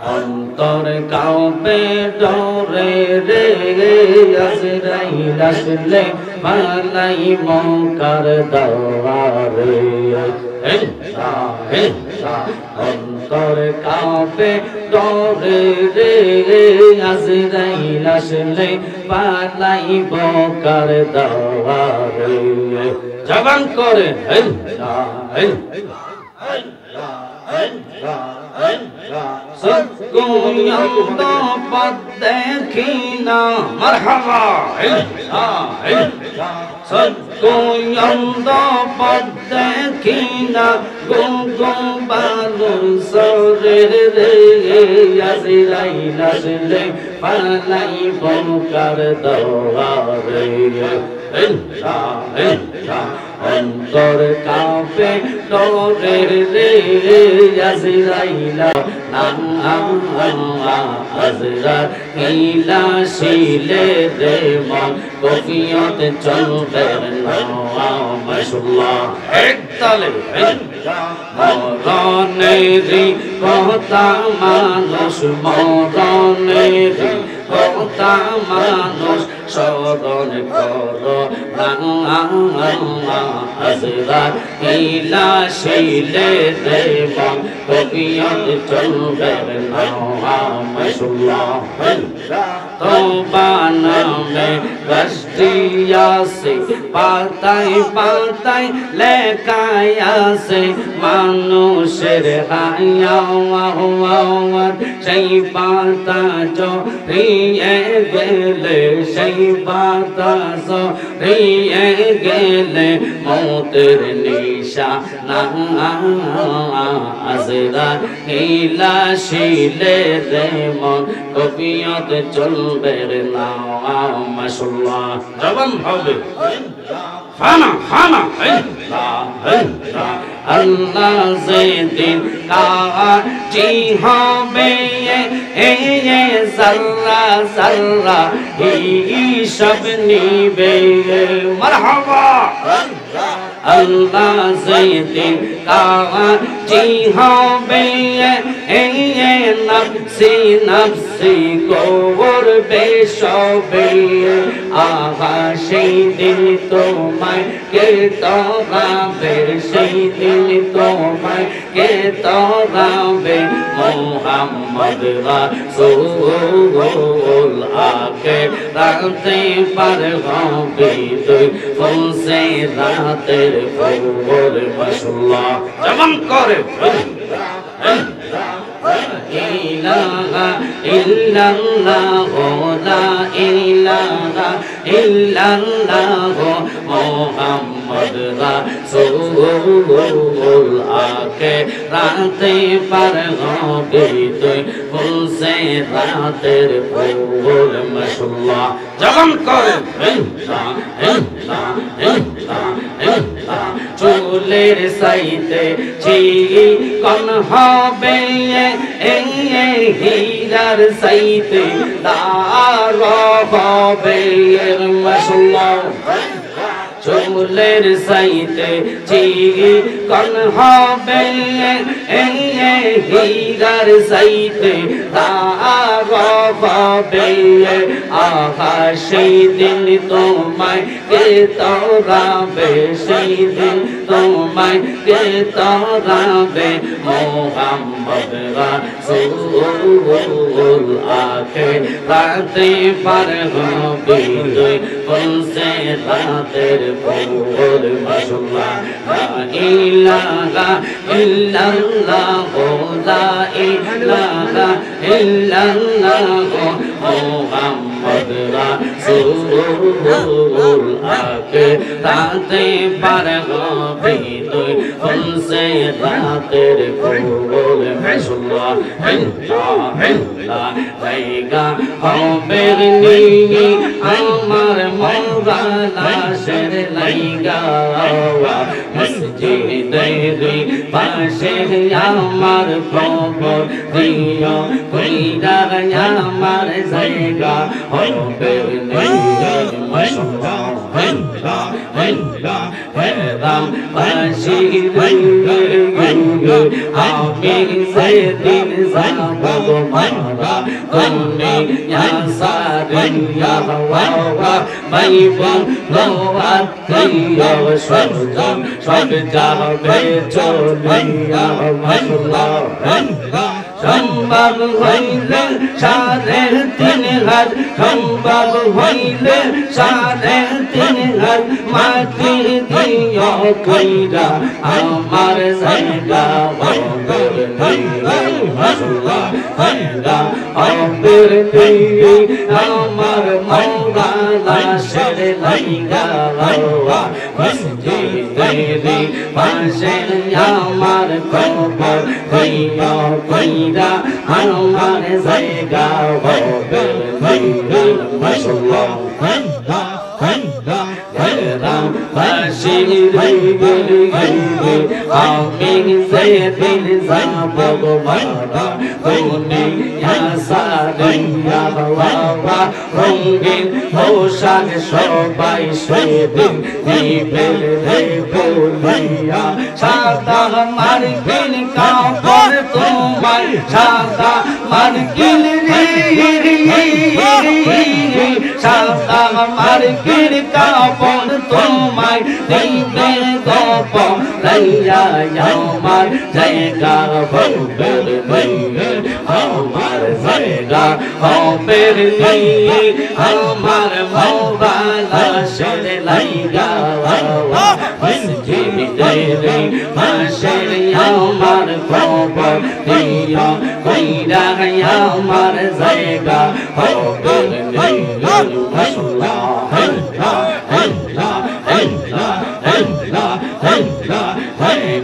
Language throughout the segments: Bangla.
অন্তরে কাঁপে ডরে রে আজরাইল আসলে মালাই মঙ্কার দাওয়ারে অন্তরে কাঁপে ডরে রে আজরাইল আসলে মালাই মঙ্কার দাওয়ারে জবান করে দেখি না মারহাবা দেখি না গুম সরে রে আজরাইল আসলে পালাই বঙ্কার দওয়ারে অন্তর কাঁপে ডরে রে আজরাইল আজরাইল আসিলে রে মন কফিয়ত চলবে মাশাআল্লাহ একতালে মরণেরি কথা মানুষ মরণেরি কথা মানুষ স্মরণ করো আজরাইল আসিলে রে মন কফিয়ত চলবে মাশাআল্লাহ তওবা নামে কষ্টি আছে পাতায় পাতায় লেখায় আছে মানুষের হায়াওয়াত সেই পাতা জড়িয়ে গেলে সেই পাতা জড়িয়ে গেলে মৌতের নিশানা আজরাইল আসিলে রে মন কফিয়ত চলবে না মাশাআল্লাহ জবান হবে ফানা ফানা আল্লাহ যেদিন কাজী হবে জাল্লা জাল্লা হিসাব নিবে মারহাবা আল্লাহ যেদিন কাজী হবে নফসি নফসি করবে সবে আহা সেই দিন তোমায় কে তরাবে সেই দিন তোমায় কে তরাবে মুহাম্মদ রাসূল আকে রাতে পার হবে তুই ফুলসে রাতের ফুল মাশাআল্লাহ জবান করে ইলাহা ইল্লাল্লাহ লা ইলাহা ইল্লাল্লাহ মুহাম্মদ রাসূল আকে রাতে পার হবে তুই ফুলসে রাতের ফুল মাশাআল্লাহ জবান করে চুলের সাইতে চিকন হবে হীরার সাইতে দার হবে মাশাআল্লাহ চুলের সাইতে চিকন হবে হীরার সাইতে দার হবে আহা সেই দিন তোমায় কে তরাবে সেই দিন তোমায় কে তরাবে মুহাম্মদ রাসূল আকে রাতে পার হবে তুই ফুলসে রাতের ফুল মাশাআল্লাহ লা ইলাহা ইল্লাল্লাহ লা ইলাহা ইল্লাল্লাহ মুহাম্মদ রাসূল আকে রাতে পার হবে তুই ফুলসে রাতের ফুল মাশাআল্লাহ জায়গা হবে নি আমার মওলানা শের লাইগা মসজিদের পাশে আমার কবর দিও কইরা আমার জায়গা হবে নি মাশাআল্লাহ হেরাম বাসি রে আমি যেদিন যাব মারা তুমি সারিয়া বাবা মাইবন আত্মীয় স্বজন সব যাবে চলিয়া মাল্লাহ সম্ভব হইলে সাড়ে তিন হাত সম্ভব হইলে সাড়ে তিন হাত মাটি দিও কইরা আমার জায়গা বদল হইলে মাল্লাহ হইরা অপর দিই আমার মওলা শের লাইগা আল্লাহ মসজিদের পাশে আমার কবর দিও কইরা আমার জায়গা বদল হইলে মাল্লাহ হেরাম বাসি রে আমি যেদিন যাব মারা তুমি সারিয়া বাবা রঙিন পোশাক সবাই সেদিন দিবে রে বলিয়া সাদা মার্কিন কাপড় তোমার সাদা মার্কিন রে সাদা মার্কিন কাপড় তোমায় দিবে গপ লাইয়া আমার জায়গা বদল হইলে আমার জায়গা হবের নিয়ে আমার মওলা শের লাইগা মসজিদের পাশে আমার কবর দিও কইরা আমার জায়গা হবের নিয়ে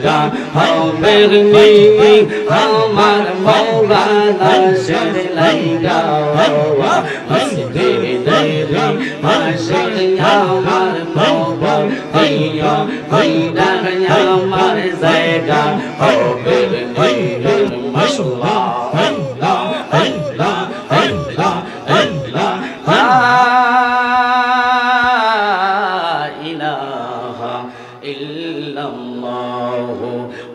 মাশাআল্লাহ হবের নিয়ে আমার মওলা শের লাইগা মসজিদের পাশে আমার কবর দিও কইরা আমার জায়গা হবের নিয়ে মাশাআল্লাহ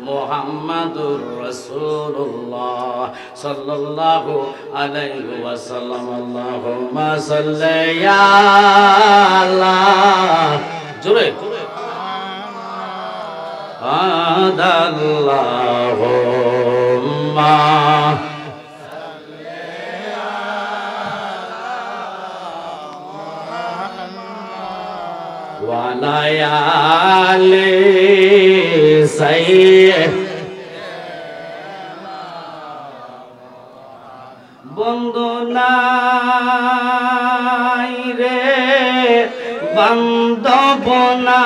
মুহাম্মাদুর রাসূলুল্লাহ সাল্লাল্লাহু আলাইহি ওয়াসাল্লাম আল্লাহুম্মা সাল্লি আলা জোরে আল্লাহুম্মা ওয়ালায়ালে সাইয়্যিদ বন্ধু নাই রে বান্ধব না